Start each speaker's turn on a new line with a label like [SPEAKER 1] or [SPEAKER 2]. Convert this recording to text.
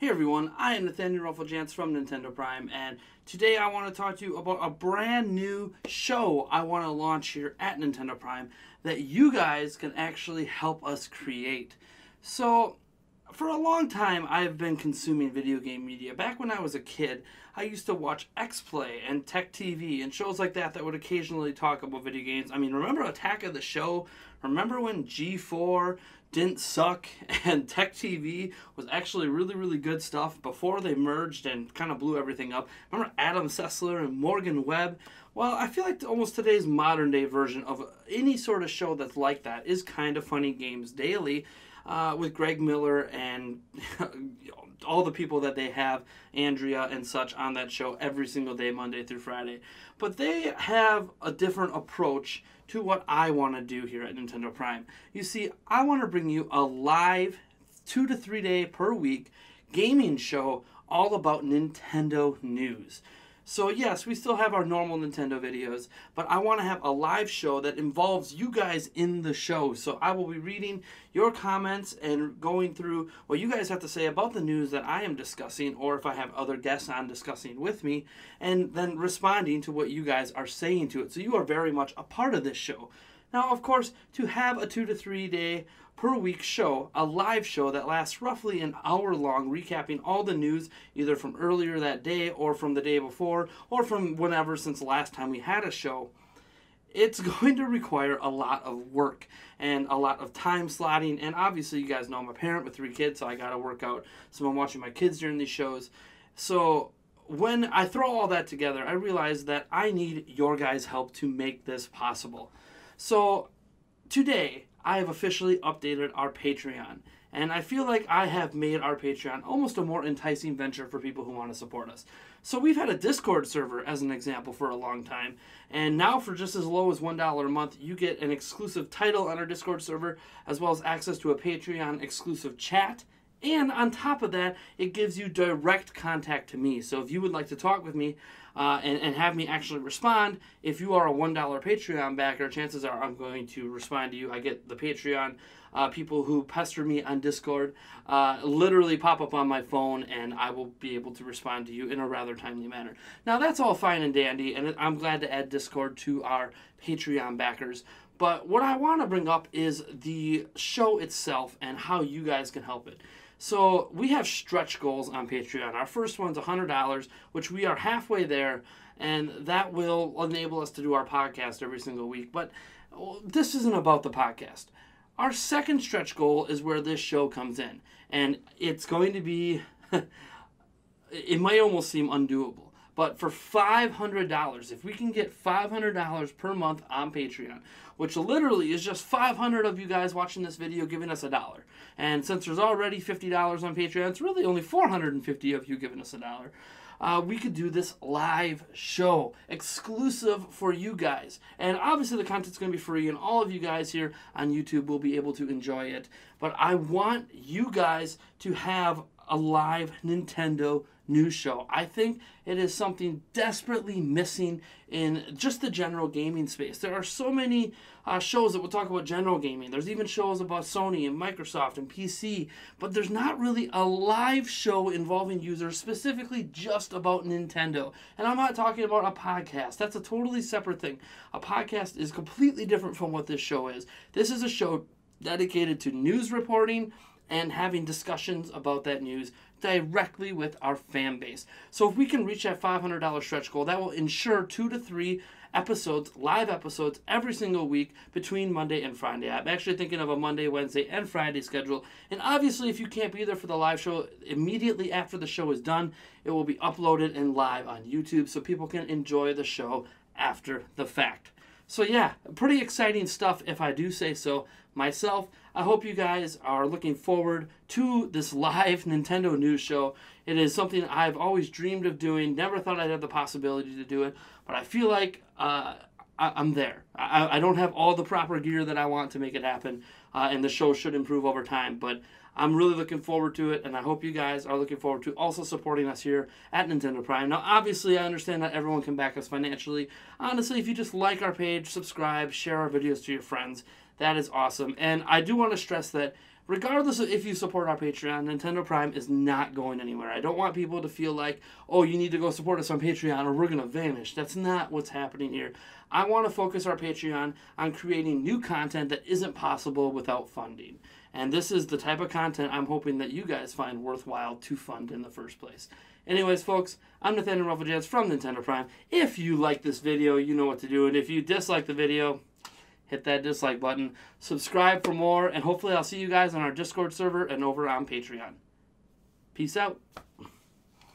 [SPEAKER 1] Hey everyone, I am Nathaniel Rufflejans from Nintendo Prime, and today I want to talk to you about a brand new show I want to launch here at Nintendo Prime that you guys can actually help us create. So, for a long time I've been consuming video game media. Back when I was a kid, I used to watch X-Play and Tech TV and shows like that would occasionally talk about video games. I mean, remember Attack of the Show? Remember when G4 didn't suck and Tech TV was actually really good stuff before they merged and kind of blew everything up? Remember Adam Sessler and Morgan Webb? Well, I feel like almost today's modern day version of any sort of show that's like that is Kind of Funny Games Daily, with Greg Miller and all the people that they have, Andrea and such, on that show every single day, Monday through Friday. But they have a different approach to what I want to do here at Nintendo Prime. You see, I want to bring you a live 2 to 3 day per week gaming show all about Nintendo news. So yes, we still have our normal Nintendo videos, but I want to have a live show that involves you guys in the show. So I will be reading your comments and going through what you guys have to say about the news that I am discussing, or if I have other guests on discussing with me, and then responding to what you guys are saying to it. So you are very much a part of this show. Now, of course, to have a 2 to 3 day per week show, a live show that lasts roughly an hour long, recapping all the news either from earlier that day or from the day before or from whenever since the last time we had a show, it's going to require a lot of work and a lot of time slotting. And obviously, you guys know I'm a parent with 3 kids, so I got to work out some I'm watching my kids during these shows. So when I throw all that together, I realize that I need your guys' help to make this possible. So today, I have officially updated our Patreon, and I feel like I have made our Patreon almost a more enticing venture for people who want to support us. So we've had a Discord server as an example for a long time, and now for just as low as $1 a month, you get an exclusive title on our Discord server, as well as access to a Patreon exclusive chat. And on top of that, it gives you direct contact to me. So if you would like to talk with me and have me actually respond, if you are a $1 Patreon backer, chances are I'm going to respond to you. I get the Patreon people who pester me on Discord literally pop up on my phone, and I will be able to respond to you in a rather timely manner. Now, that's all fine and dandy, and I'm glad to add Discord to our Patreon backers. But what I want to bring up is the show itself and how you guys can help it. So we have stretch goals on Patreon. Our first one's $100, which we are halfway there, and that will enable us to do our podcast every single week. But this isn't about the podcast. Our second stretch goal is where this show comes in, and it's going to be, it might almost seem undoable. But for $500, if we can get $500 per month on Patreon, which literally is just 500 of you guys watching this video giving us $1. And since there's already $50 on Patreon, it's really only 450 of you giving us $1. We could do this live show exclusive for you guys. And obviously the content's going to be free, and all of you guys here on YouTube will be able to enjoy it. But I want you guys to have a live Nintendo news show. I think it is something desperately missing in just the general gaming space. There are so many shows that will talk about general gaming. There's even shows about Sony and Microsoft and PC, but there's not really a live show involving users specifically just about Nintendo. And I'm not talking about a podcast. That's a totally separate thing. A podcast is completely different from what this show is. This is a show dedicated to news reporting and having discussions about that news directly with our fan base. So if we can reach that $500 stretch goal, that will ensure 2 to 3 episodes, live episodes, every single week between Monday and Friday. I'm actually thinking of a Monday, Wednesday, and Friday schedule. And obviously, if you can't be there for the live show, immediately after the show is done, it will be uploaded and live on YouTube so people can enjoy the show after the fact. So yeah, pretty exciting stuff if I do say so myself. I hope you guys are looking forward to this live Nintendo news show. It is something I've always dreamed of doing, never thought I'd have the possibility to do it, but I feel like I'm there. I don't have all the proper gear that I want to make it happen, and the show should improve over time, but I'm really looking forward to it, and I hope you guys are looking forward to also supporting us here at Nintendo Prime. Now, obviously, I understand not everyone can back us financially. Honestly, if you just like our page, subscribe, share our videos to your friends, that is awesome. And I do want to stress that regardless of if you support our Patreon, Nintendo Prime is not going anywhere. I don't want people to feel like, oh, you need to go support us on Patreon or we're going to vanish. That's not what's happening here. I want to focus our Patreon on creating new content that isn't possible without funding. And this is the type of content I'm hoping that you guys find worthwhile to fund in the first place. Anyways, folks, I'm Nathaniel Rufflejans from Nintendo Prime. If you like this video, you know what to do. And if you dislike the video, hit that dislike button. Subscribe for more. And hopefully I'll see you guys on our Discord server and over on Patreon. Peace out.